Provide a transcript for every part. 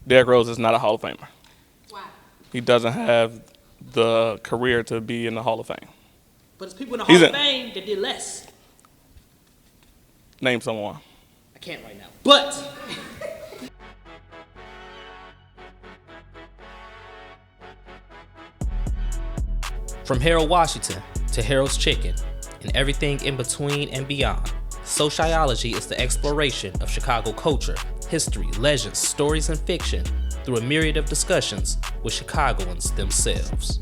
Derrick Rose is not a Hall of Famer. Why? He doesn't have the career to be in the Hall of Fame. But it's people in the Hall of Fame that did less. Name someone. I can't right now. But From Harold Washington to Harold's Chicken and everything in between and beyond, SoCHiology is the exploration of Chicago culture, history, legends, stories, and fiction through a myriad of discussions with Chicagoans themselves.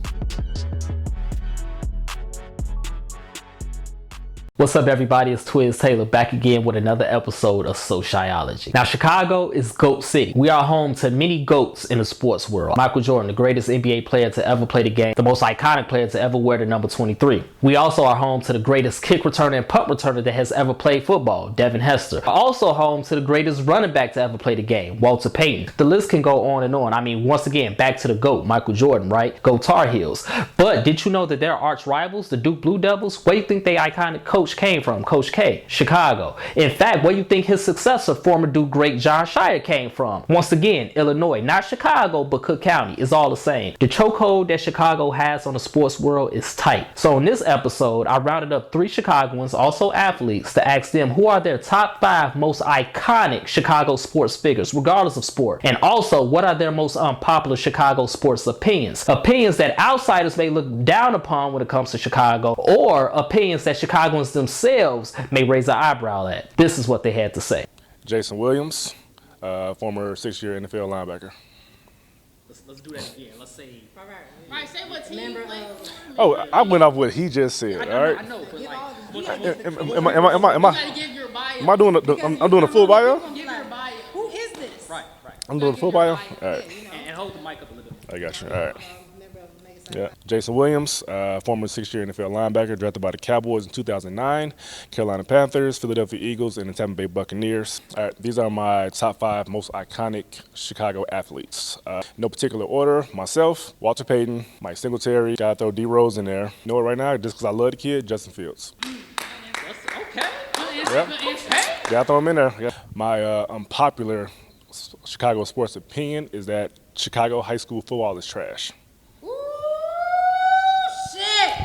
What's up, everybody? It's Twiz Taylor back again with another episode of SoCHiology. Now, Chicago is GOAT City. We are home to many GOATs in the sports world. Micheal Jordan, the greatest NBA player to ever play the game, the most iconic player to ever wear the number 23. We also are home to the greatest kick returner and punt returner that has ever played football, Devin Hester. We're also home to the greatest running back to ever play the game, Walter Payton. The list can go on and on. I mean, once again, back to the GOAT, Micheal Jordan, right? Go Tar Heels. But did you know that their arch rivals, the Duke Blue Devils, where do you think they iconic coach came from? Coach K, Chicago. In fact, where do you think his successor, former Duke great John Shire, came from? Once again, Illinois. Not Chicago, but Cook County. It's all the same. The chokehold that Chicago has on the sports world is tight. So in this episode, I rounded up 3 Chicagoans, also athletes, to ask them who are their top 5 most iconic Chicago sports figures, regardless of sport. And also, what are their most unpopular Chicago sports opinions? Opinions that outsiders may look down upon when it comes to Chicago, or opinions that Chicagoans themselves may raise an eyebrow at. This is what they had to say. Jason Williams, former 6-year NFL linebacker. let's do that again. Let's say. Right, say what team. Oh, I went off what he just said. All right. I know, but Am I doing I'm doing a full bio? Give your bio. Who is this? Right. I'm doing a full bio. All right. And hold the mic up a little bit. I got you. All right. Yeah, Jason Williams, former 6-year NFL linebacker, drafted by the Cowboys in 2009, Carolina Panthers, Philadelphia Eagles, and the Tampa Bay Buccaneers. All right, these are my top 5 most iconic Chicago athletes. No particular order: myself, Walter Payton, Mike Singletary. Gotta throw D Rose in there. You know what? Right now, just because I love the kid, Justin Fields. Okay. Yep. Gotta throw him in there. Yeah. My unpopular Chicago sports opinion is that Chicago high school football is trash.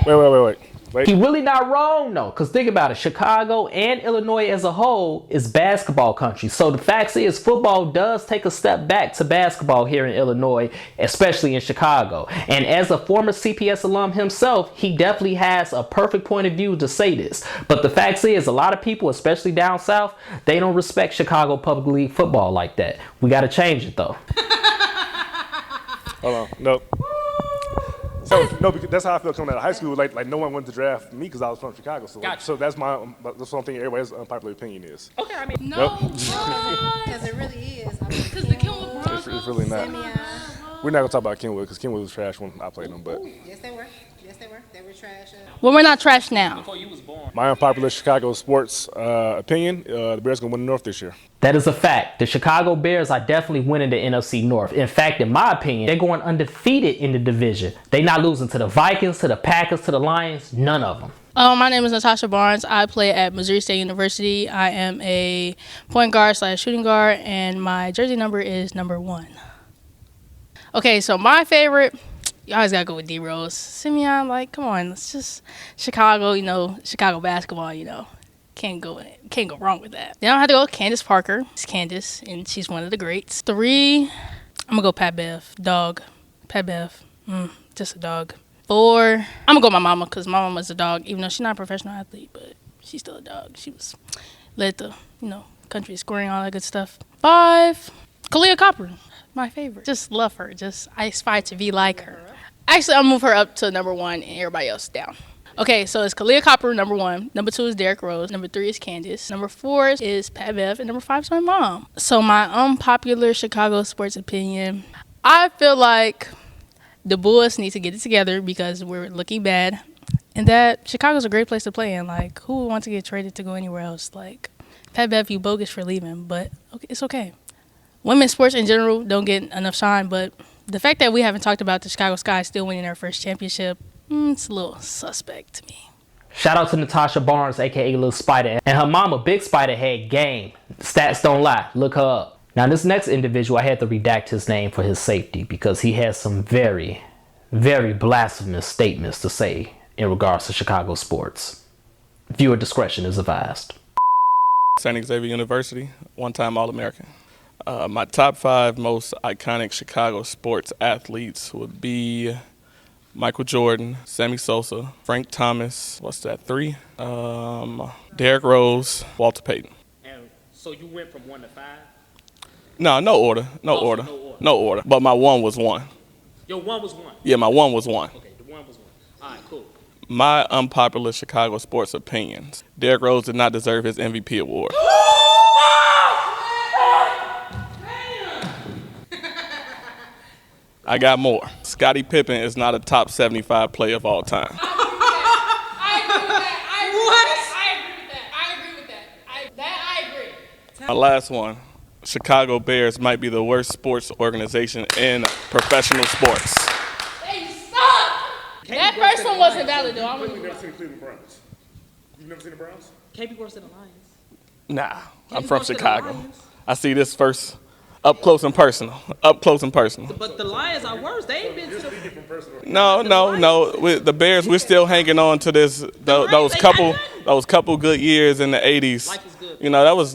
Wait. He really not wrong though, because think about it, Chicago and Illinois as a whole is basketball country. So the fact is, football does take a step back to basketball here in Illinois, especially in Chicago. And as a former CPS alum himself, he definitely has a perfect point of view to say this. But the fact is, a lot of people, especially down south, they don't respect Chicago Public League football like that. We got to change it though. Hold on, nope. No, because that's how I feel coming out of high school. Like no one wanted to draft me because I was from Chicago. So, Gotcha. So that's what I'm thinking everybody's unpopular opinion is. Okay, I mean, No, Nope. because it really is. Because the Kenwood Broncos. It's really not. We're not gonna talk about Kenwood because Kenwood was trash when I played them. But Yes, they were. They were trash. Well, we're not trash now. before you was born. my unpopular Chicago sports opinion: the Bears gonna win the North this year. That is a fact. The Chicago Bears are definitely winning the NFC North. In fact, in my opinion, they're going undefeated in the division. They're not losing to the Vikings, to the Packers, to the Lions, none of them. My name is Natasha Barnes. I play at Missouri State University. I am a point guard / shooting guard, and my jersey number is number 1. Okay, so my favorite, you always gotta go with D Rose. Simeon, like, come on, it's just Chicago, Chicago basketball, Can't go wrong with that. Then I have to go with Candice Parker. It's Candice, and she's one of the greats. 3, I'm gonna go Pat Bev. Dog. Pat Bev. Just a dog. 4, I'm gonna go with my mama, because my mama's a dog, even though she's not a professional athlete, but she's still a dog. She led the, country scoring, all that good stuff. 5, Kalia Copper. My favorite. Just love her. I aspire to be like her. Actually, I'll move her up to number 1 and everybody else down. Okay, so it's Kalia Copper, number 1. Number 2 is Derrick Rose. Number 3 is Candice. Number 4 is Pat Bev. And number 5 is my mom. So my unpopular Chicago sports opinion, I feel like the Bulls need to get it together because we're looking bad. And that Chicago's a great place to play in. Like, who would want to get traded to go anywhere else? Like, Pat Bev, you bogus for leaving, but okay, it's okay. Women's sports in general don't get enough shine, but the fact that we haven't talked about the Chicago Sky still winning their first championship, it's a little suspect to me. Shout out to Natasha Barnes, a.k.a. Little Spider, and her mama, Big Spider, had game. Stats don't lie. Look her up. Now, this next individual, I had to redact his name for his safety because he has some very, very blasphemous statements to say in regards to Chicago sports. Viewer discretion is advised. San Xavier University, one-time All-American. My top 5 most iconic Chicago sports athletes would be Micheal Jordan, Sammy Sosa, Frank Thomas, 3? Derrick Rose, Walter Payton. And so you went from 1 to 5? No order. No order. But my 1 was 1. Your 1 was 1? Yeah, my 1 was 1. Okay, the 1 was 1. All right, cool. My unpopular Chicago sports opinions. Derrick Rose did not deserve his MVP award. I got more. Scottie Pippen is not a top 75 player of all time. I agree. My last one. Chicago Bears might be the worst sports organization in professional sports. They suck. That first one wasn't valid though. You've never seen the Cleveland Browns? You've never seen the Browns? Can't be worse than the Lions. Nah, I'm be from worse than the Chicago. Lions. I see this first up close and personal. Up close and personal. But the Lions are worse. They ain't been to the... No. With the Bears, we're still hanging on to this. Those couple good years in the '80s. Life is good. You know, that was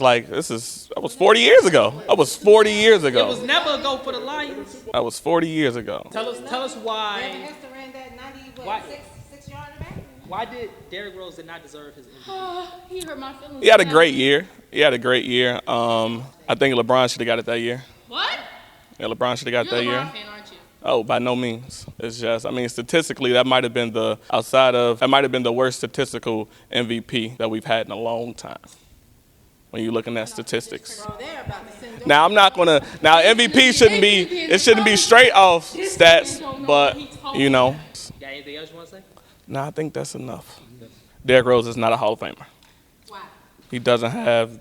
40 years ago. That was 40 years It ago. was never a go for the Lions. That was 40 years ago. Tell us why. Hester ran that 90, Why? 6 yard back? Why did Derrick Rose did not deserve his MVP? He hurt my feelings. He had a great year. I think LeBron should have got it that year. What? Yeah, LeBron should have got You're a that year. LeBron fan, aren't you? Oh, by no means. It's just, statistically, that might have been the worst statistical MVP that we've had in a long time. When you're looking at statistics. Bro, they're about to send Now MVP shouldn't be straight off stats, but you know. Got anything else you want to say? No, I think that's enough. Derrick Rose is not a Hall of Famer. Why? He doesn't have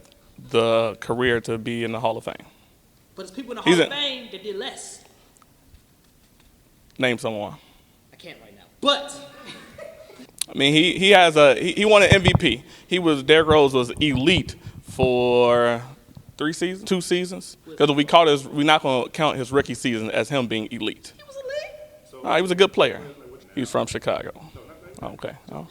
the career to be in the Hall of Fame. But it's people in the Hall of Fame that did less. Name someone. I can't right now. But he won an MVP. Derrick Rose was elite for 2 seasons. Because we're not going to count his rookie season as him being elite. he was elite. He was a good player. He's from Chicago. Okay. Oh.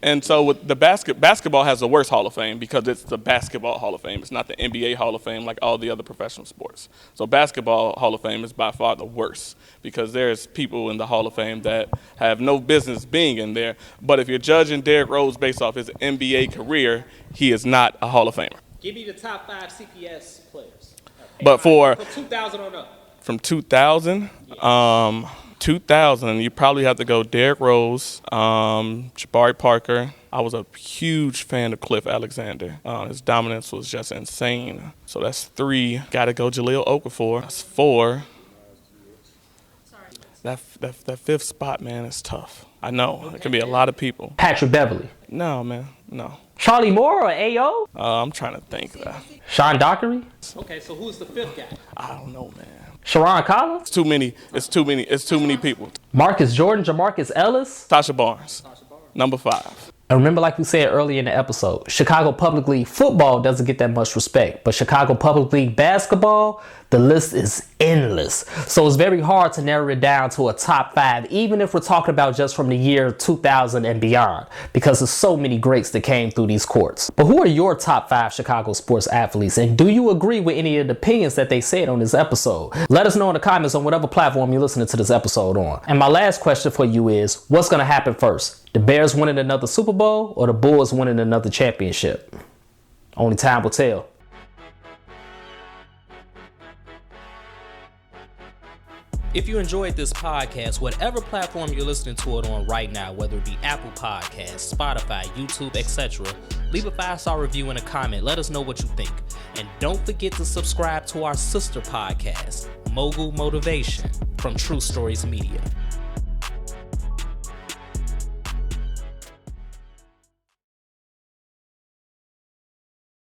And so with the basketball has the worst Hall of Fame because it's the basketball Hall of Fame. It's not the NBA Hall of Fame like all the other professional sports. So basketball Hall of Fame is by far the worst because there's people in the Hall of Fame that have no business being in there. But if you're judging Derrick Rose based off his NBA career, he is not a Hall of Famer. Give me the top 5 CPS players. But From 2000 on up. From 2000, 2000, you probably have to go Derrick Rose, Jabari Parker. I was a huge fan of Cliff Alexander. His dominance was just insane. So that's 3. Got to go Jahlil Okafor. That's 4. That 5th spot, man, is tough. I know. It can be a lot of people. Patrick Beverly. No, man. No. Charlie Moore or A.O.? I'm trying to think. Sean Dockery? Okay, so who's the 5th guy? I don't know, man. Sharon Collins? It's too many people. Marcus Jordan, Jamarcus Ellis? Tasha Barnes. Number 5. And remember, like we said earlier in the episode, Chicago Public League football doesn't get that much respect. But Chicago Public League basketball, the list is endless. So it's very hard to narrow it down to a top 5, even if we're talking about just from the year 2000 and beyond, because there's so many greats that came through these courts. But who are your top 5 Chicago sports athletes? And do you agree with any of the opinions that they said on this episode? Let us know in the comments on whatever platform you're listening to this episode on. And my last question for you is, what's going to happen first? The Bears winning another Super Bowl or the Bulls winning another championship? Only time will tell. If you enjoyed this podcast, whatever platform you're listening to it on right now, whether it be Apple Podcasts, Spotify, YouTube, etc., leave a 5-star review and a comment. Let us know what you think. And don't forget to subscribe to our sister podcast, Mogul Motivation, from True Stories Media.